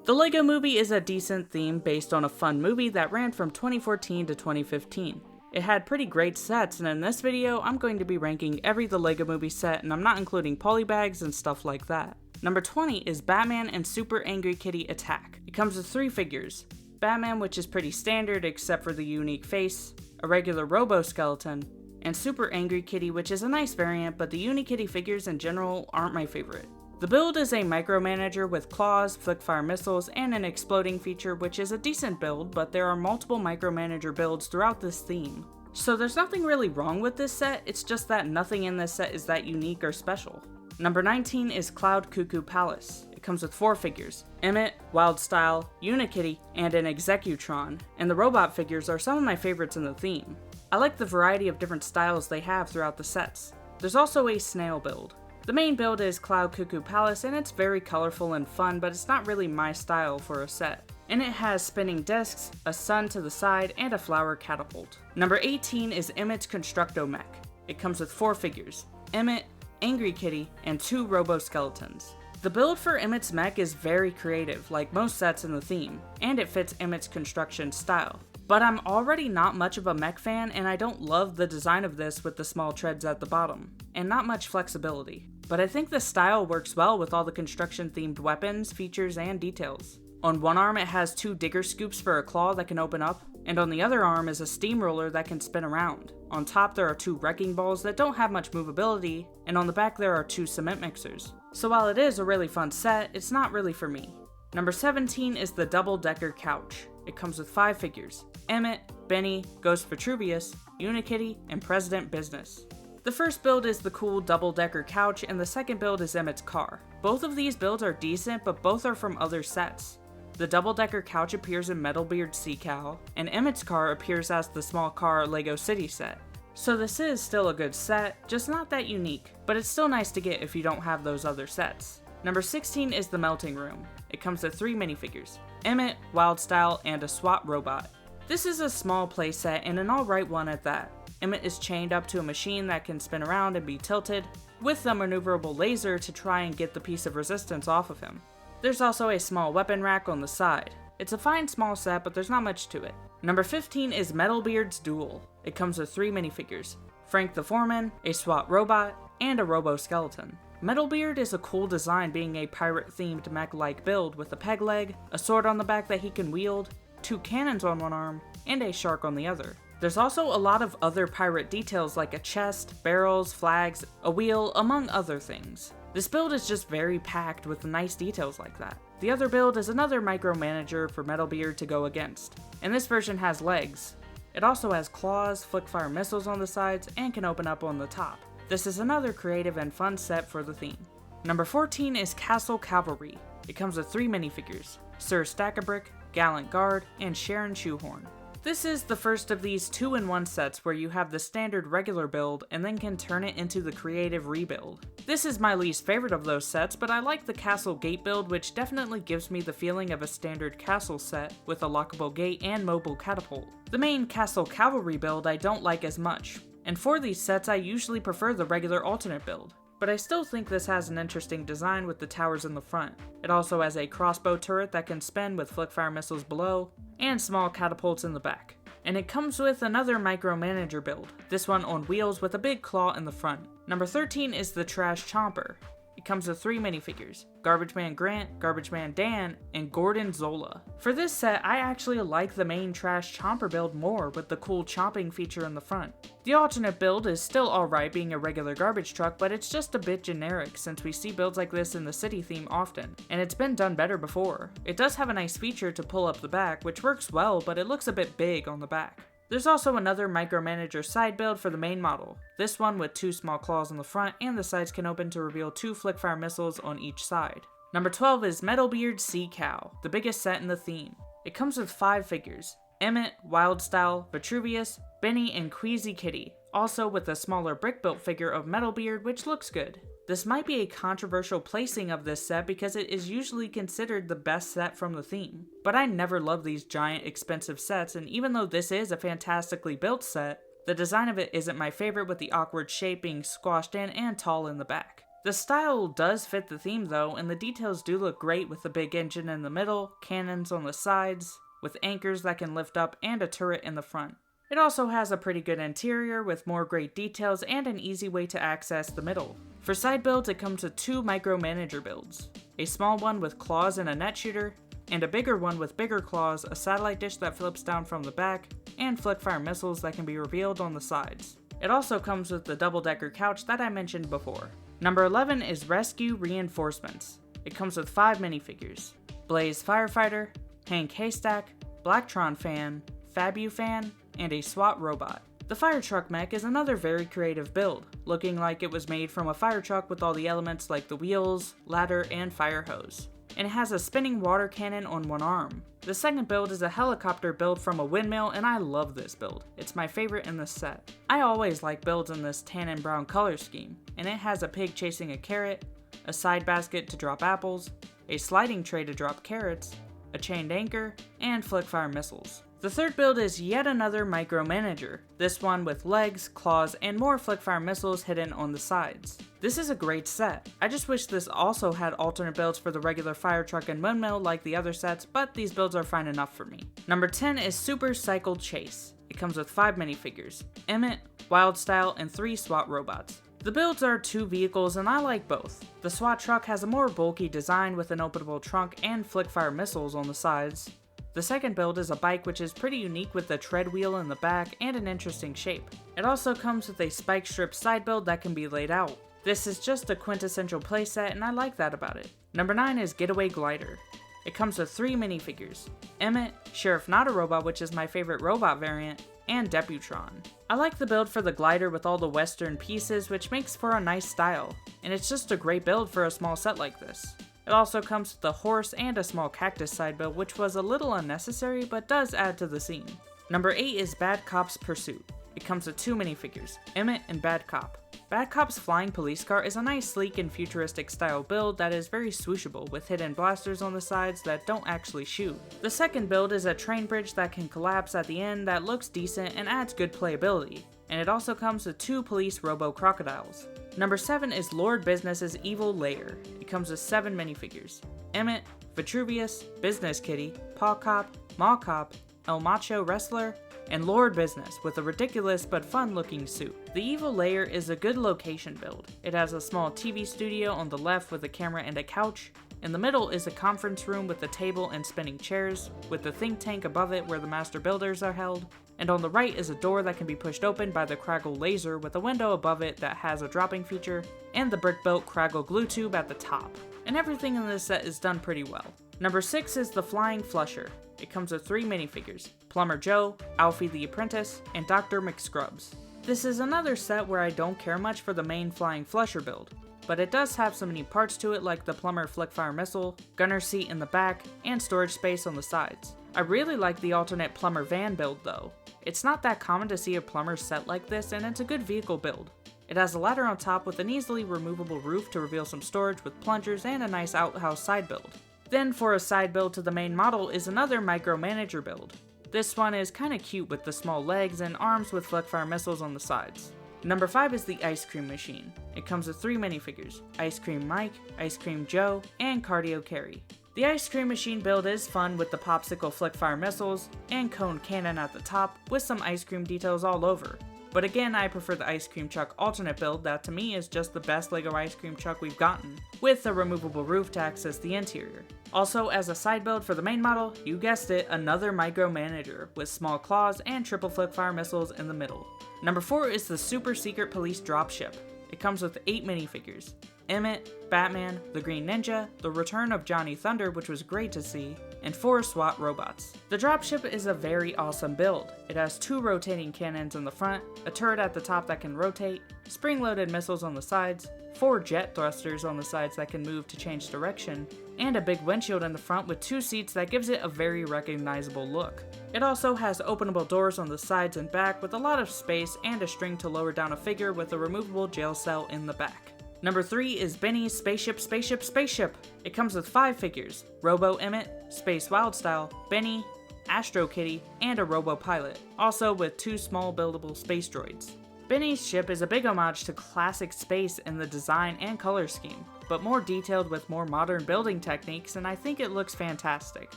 The LEGO Movie is a decent theme based on a fun movie that ran from 2014 to 2015. It had pretty great sets, and in this video, I'm going to be ranking every The LEGO Movie set, and I'm not including polybags and stuff like that. Number 20 is Batman and Super Angry Kitty Attack. It comes with 3 figures. Batman, which is pretty standard except for the unique face, a regular Robo-skeleton, and Super Angry Kitty, which is a nice variant, but the Unikitty figures in general aren't my favorite. The build is a micromanager with claws, flick-fire missiles, and an exploding feature, which is a decent build, but there are multiple micromanager builds throughout this theme. So there's nothing really wrong with this set, it's just that nothing in this set is that unique or special. Number 19 is Cloud Cuckoo Palace. It comes with 4 figures, Emmett, Wyldstyle, Unikitty, and an Executron, and the robot figures are some of my favorites in the theme. I like the variety of different styles they have throughout the sets. There's also a snail build. The main build is Cloud Cuckoo Palace, and it's very colorful and fun, but it's not really my style for a set. And it has spinning discs, a sun to the side, and a flower catapult. Number 18 is Emmett's Constructo-Mech. It comes with 4 figures, Emmett, Angry Kitty, and 2 Robo-skeletons. The build for Emmett's mech is very creative, like most sets in the theme, and it fits Emmett's construction style. But I'm already not much of a mech fan, and I don't love the design of this with the small treads at the bottom, and not much flexibility. But I think the style works well with all the construction-themed weapons, features, and details. On one arm it has 2 digger scoops for a claw that can open up, and on the other arm is a steamroller that can spin around. On top there are 2 wrecking balls that don't have much movability, and on the back there are 2 cement mixers. So while it is a really fun set, it's not really for me. Number 17 is the Double Decker Couch. It comes with 5 figures, Emmett, Benny, Ghost Vitruvius, Unikitty, and President Business. The first build is the cool double-decker couch, and the second build is Emmett's car. Both of these builds are decent, but both are from other sets. The double-decker couch appears in Metalbeard Sea Cow, and Emmett's car appears as the small car LEGO City set. So this is still a good set, just not that unique, but it's still nice to get if you don't have those other sets. Number 16 is the Melting Room. It comes with 3 minifigures, Emmett, Wyldstyle, and a SWAT robot. This is a small playset and an alright one at that. Emmett is chained up to a machine that can spin around and be tilted, with a maneuverable laser to try and get the piece of resistance off of him. There's also a small weapon rack on the side. It's a fine small set, but there's not much to it. Number 15 is Metalbeard's Duel. It comes with 3 minifigures, Frank the Foreman, a SWAT robot, and a Robo-skeleton. Metalbeard is a cool design, being a pirate-themed mech-like build with a peg leg, a sword on the back that he can wield, 2 cannons on one arm, and a shark on the other. There's also a lot of other pirate details like a chest, barrels, flags, a wheel, among other things. This build is just very packed with nice details like that. The other build is another micromanager for Metalbeard to go against, and this version has legs. It also has claws, flick-fire missiles on the sides, and can open up on the top. This is another creative and fun set for the theme. Number 14 is Castle Cavalry. It comes with 3 minifigures, Sir Stack-a-Brick, Gallant Guard, and Sharon Shoehorn. This is the first of these 2-in-1 sets where you have the standard regular build and then can turn it into the creative rebuild. This is my least favorite of those sets, but I like the Castle Gate build, which definitely gives me the feeling of a standard castle set with a lockable gate and mobile catapult. The main Castle Cavalry build I don't like as much, and for these sets I usually prefer the regular alternate build. But I still think this has an interesting design with the towers in the front. It also has a crossbow turret that can spin with flick-fire missiles below, and small catapults in the back. And it comes with another micromanager build, this one on wheels with a big claw in the front. Number 13 is the Trash Chomper. It comes with 3 minifigures, Garbage Man Grant, Garbage Man Dan, and Gordon Zola. For this set, I actually like the main Trash Chomper build more with the cool chomping feature in the front. The alternate build is still alright being a regular garbage truck, but it's just a bit generic since we see builds like this in the city theme often, and it's been done better before. It does have a nice feature to pull up the back, which works well, but it looks a bit big on the back. There's also another micromanager side build for the main model, this one with 2 small claws on the front, and the sides can open to reveal 2 flick-fire missiles on each side. Number 12 is Metalbeard Sea Cow, the biggest set in the theme. It comes with 5 figures, Emmett, Wyldstyle, Vitruvius, Benny, and Queasy Kitty, also with a smaller brick-built figure of Metalbeard, which looks good. This might be a controversial placing of this set because it is usually considered the best set from the theme, but I never love these giant expensive sets, and even though this is a fantastically built set, the design of it isn't my favorite with the awkward shape being squashed in and tall in the back. The style does fit the theme though, and the details do look great with the big engine in the middle, cannons on the sides, with anchors that can lift up, and a turret in the front. It also has a pretty good interior with more great details and an easy way to access the middle. For side builds, it comes with 2 micromanager builds. A small one with claws and a net shooter, and a bigger one with bigger claws, a satellite dish that flips down from the back, and flickfire missiles that can be revealed on the sides. It also comes with the double-decker couch that I mentioned before. Number 11 is Rescue Reinforcements. It comes with 5 minifigures: Blaze Firefighter, Hank Haystack, Blacktron Fan, Fabu Fan, and a SWAT robot. The fire truck mech is another very creative build, looking like it was made from a fire truck with all the elements like the wheels, ladder, and fire hose. And it has a spinning water cannon on one arm. The second build is a helicopter build from a windmill, and I love this build. It's my favorite in this set. I always like builds in this tan and brown color scheme, and it has a pig chasing a carrot, a side basket to drop apples, a sliding tray to drop carrots, a chained anchor, and flickfire missiles. The third build is yet another micromanager, this one with legs, claws, and more flickfire missiles hidden on the sides. This is a great set. I just wish this also had alternate builds for the regular fire truck and windmill like the other sets, but these builds are fine enough for me. Number 10 is Super Cycle Chase. It comes with 5 minifigures: Emmett, Wildstyle, and 3 SWAT robots. The builds are 2 vehicles and I like both. The SWAT truck has a more bulky design with an openable trunk and flickfire missiles on the sides. The second build is a bike, which is pretty unique with the tread wheel in the back and an interesting shape. It also comes with a spike strip side build that can be laid out. This is just a quintessential playset and I like that about it. Number 9 is Getaway Glider. It comes with 3 minifigures: Emmett, Sheriff Not a Robot, which is my favorite robot variant, and Deputron. I like the build for the glider with all the western pieces, which makes for a nice style, and it's just a great build for a small set like this. It also comes with a horse and a small cactus side build, which was a little unnecessary but does add to the scene. Number 8 is Bad Cop's Pursuit. It comes with 2 minifigures, Emmett and Bad Cop. Bad Cop's flying police car is a nice sleek and futuristic style build that is very swooshable with hidden blasters on the sides that don't actually shoot. The second build is a train bridge that can collapse at the end that looks decent and adds good playability, and it also comes with 2 police robo-crocodiles. Number 7 is Lord Business's Evil Lair. It comes with 7 minifigures: Emmett, Vitruvius, Business Kitty, Paw Cop, Maw Cop, El Macho Wrestler, and Lord Business with a ridiculous but fun looking suit. The Evil Lair is a good location build. It has a small TV studio on the left with a camera and a couch. In the middle is a conference room with a table and spinning chairs, with the think tank above it where the master builders are held. And on the right is a door that can be pushed open by the Kraggle laser with a window above it that has a dropping feature, and the brick-built Kraggle glue tube at the top. And everything in this set is done pretty well. Number 6 is the Flying Flusher. It comes with 3 minifigures: Plumber Joe, Alfie the Apprentice, and Dr. McScrubs. This is another set where I don't care much for the main Flying Flusher build, but it does have some neat parts to it like the Plumber Flickfire Missile, gunner seat in the back, and storage space on the sides. I really like the alternate Plumber Van build though. It's not that common to see a plumber set like this, and it's a good vehicle build. It has a ladder on top with an easily removable roof to reveal some storage with plungers and a nice outhouse side build. Then for a side build to the main model is another micromanager build. This one is kinda cute with the small legs and arms with flickfire missiles on the sides. Number 5 is the Ice Cream Machine. It comes with 3 minifigures: Ice Cream Mike, Ice Cream Joe, and Cardio Carrie. The Ice Cream Machine build is fun with the popsicle flickfire missiles and cone cannon at the top with some ice cream details all over. But again, I prefer the Ice Cream Truck alternate build that to me is just the best LEGO Ice Cream Truck we've gotten, with a removable roof to access the interior. Also, as a side build for the main model, you guessed it, another micromanager with small claws and triple flickfire missiles in the middle. Number 4 is the Super Secret Police Dropship. It comes with 8 minifigures: Emmett, Batman, the Green Ninja, the return of Johnny Thunder, which was great to see, and 4 SWAT robots. The dropship is a very awesome build. It has 2 rotating cannons in the front, a turret at the top that can rotate, spring-loaded missiles on the sides, 4 jet thrusters on the sides that can move to change direction, and a big windshield in the front with 2 seats that gives it a very recognizable look. It also has openable doors on the sides and back with a lot of space and a string to lower down a figure with a removable jail cell in the back. Number 3 is Benny's Spaceship Spaceship Spaceship. It comes with 5 figures: Robo Emmett, Space Wildstyle, Benny, Astro Kitty, and a Robo Pilot, also with 2 small buildable space droids. Benny's ship is a big homage to classic space in the design and color scheme, but more detailed with more modern building techniques, and I think it looks fantastic.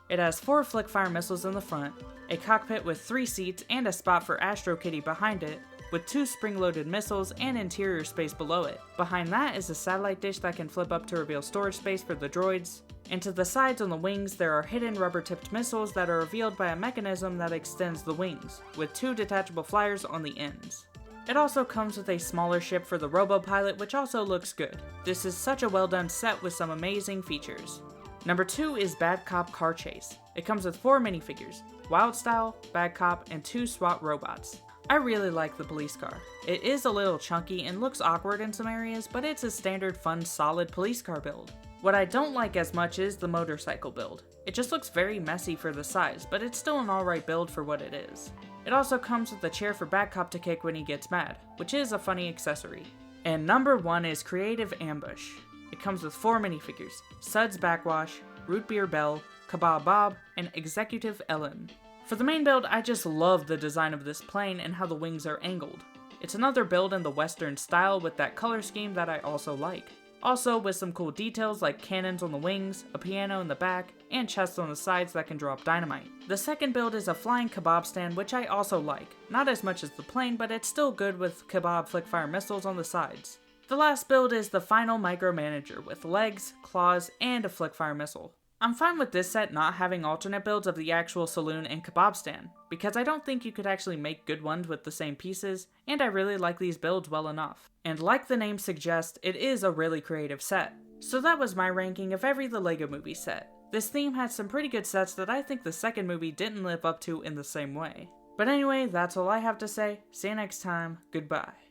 It has 4 Flickfire missiles in the front, a cockpit with 3 seats and a spot for Astro Kitty behind it, with 2 spring-loaded missiles and interior space below it. Behind that is a satellite dish that can flip up to reveal storage space for the droids, and to the sides on the wings there are hidden rubber-tipped missiles that are revealed by a mechanism that extends the wings, with 2 detachable flyers on the ends. It also comes with a smaller ship for the Robo-Pilot, which also looks good. This is such a well done set with some amazing features. Number 2 is Bad Cop Car Chase. It comes with 4 minifigures, Wild Style, Bad Cop, and 2 SWAT robots. I really like the police car. It is a little chunky and looks awkward in some areas, but it's a standard fun solid police car build. What I don't like as much is the motorcycle build. It just looks very messy for the size, but it's still an alright build for what it is. It also comes with a chair for Bad Cop to kick when he gets mad, which is a funny accessory. And number 1 is Creative Ambush. It comes with 4 minifigures, Suds Backwash, Root Beer Bell, Kebab Bob, and Executive Ellen. For the main build, I just love the design of this plane and how the wings are angled. It's another build in the Western style with that color scheme that I also like. Also with some cool details like cannons on the wings, a piano in the back, and chests on the sides that can drop dynamite. The second build is a flying kebab stand, which I also like. Not as much as the plane, but it's still good with kebab flickfire missiles on the sides. The last build is the final micromanager with legs, claws, and a flickfire missile. I'm fine with this set not having alternate builds of the actual saloon and kebab stand, because I don't think you could actually make good ones with the same pieces, and I really like these builds well enough. And like the name suggests, it is a really creative set. So that was my ranking of every The Lego Movie set. This theme had some pretty good sets that I think the second movie didn't live up to in the same way. But anyway, that's all I have to say. See you next time, goodbye.